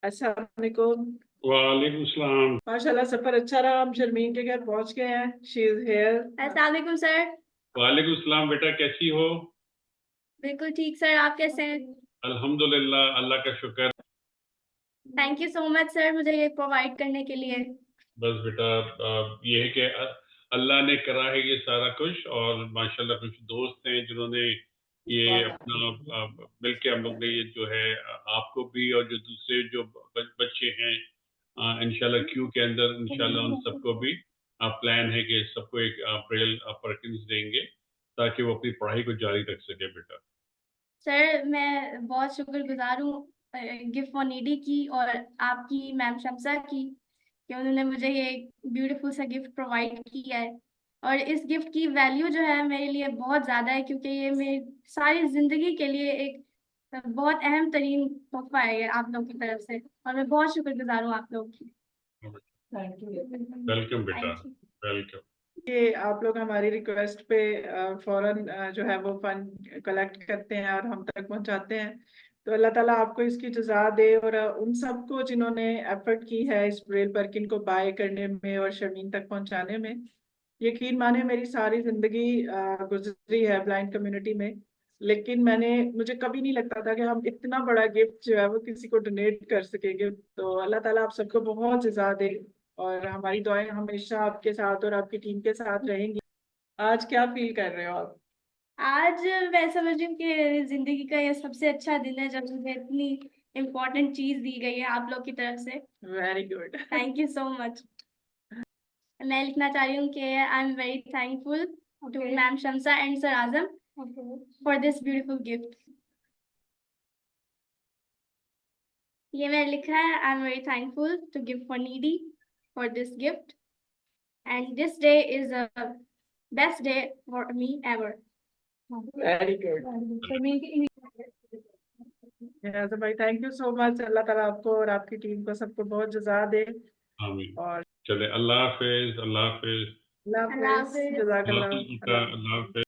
अस्सलाम वालेकुम। वालेकुम सलाम। माशाल्लाह सफर अच्छा रहा। हम शर्मीन के घर पहुंच गए हैं। She is here. अस्सलाम वालेकुम सर। वालेकुम सलाम बेटा, कैसी हो? बिल्कुल ठीक सर, आप कैसे हैं? अल्हम्दुलिल्लाह, अल्लाह का शुक्र। Thank you so much sir, मुझे ये प्रोवाइड करने के लिए। बस बेटा, ये है कि अल्लाह ने करा है ये सारा कुछ, और माशाल्लाह कुछ दोस्त हैं जिन्होंने ये अपना मिलके हम लोग ने ये जो है आपको भी और जो दूसरे जो बच्चे हैं इंशाल्लाह क्यू के अंदर इंशाल्लाह उन सबको भी प्लान है कि सबको एक अप्रैल परकिंस देंगे ताकि वो अपनी पढ़ाई को जारी रख सके बेटा। सर मैं बहुत शुक्रगुजार हूँ गिफ्ट फॉर नीडी की और आपकी मैम शम्सा की कि उन्होंने मुझे ये ब्यूटीफुल सा गिफ्ट प्रोवाइड किया है। और इस गिफ्ट की वैल्यू जो है मेरे लिए बहुत ज़्यादा है, क्योंकि ये मेरी सारी ज़िंदगी के लिए एक बहुत अहम तरीन तोहफा है ये आप लोग की तरफ से, और मैं बहुत शुक्रगुजार हूँ आप लोग की। Thank you. वेलकम बेटा, थैंक यू। वेलकम। कि आप लोग हमारी रिक्वेस्ट पे फौरन जो है वो फंड कलेक्ट करते हैं और हम तक पहुंचाते हैं। तो अल्लाह ताला आपको इसकी जज़ा दे, और उन सबको जिन्होंने एफर्ट की है इस ब्रेल परकिन को बाय करने में और शर्मीन तक पहुंचाने में। यकीन माने मेरी सारी जिंदगी गुजरी है ब्लाइंड कम्युनिटी में, लेकिन मुझे कभी नहीं लगता था कि हम इतना बड़ा गिफ्ट जो है वो किसी को डोनेट कर सकेंगे। तो अल्लाह ताला आप सबको बहुत जज़ा दे, और हमारी दुआएं हमेशा आपके साथ और आपकी टीम के साथ रहेंगी। आज क्या फील कर रहे हो आप? आज मैं समझ रही हूँ कि जिंदगी का ये सबसे अच्छा दिन है जब मुझे इतनी इम्पोर्टेंट चीज दी गई है आप लोग की तरफ से। Very good. Thank you so much. मैं लिखना चाह रही हूँ कि I am very thankful to ma'am Shamsa and sir Azam for this beautiful gift. ये मैंने लिखा है, I am very thankful to give for needy for this gift and this day is a best day for me ever. Very good. तो भाई thank you so much. अल्लाह ताला आपको और आपकी टीम को सबको बहुत जज़ा दे। आमीन। और चले, अल्लाह हाफिज, अल्लाह हाफिज। अल्लाह हाफिज। जज़ाकल्लाह। अल्लाह हाफिज।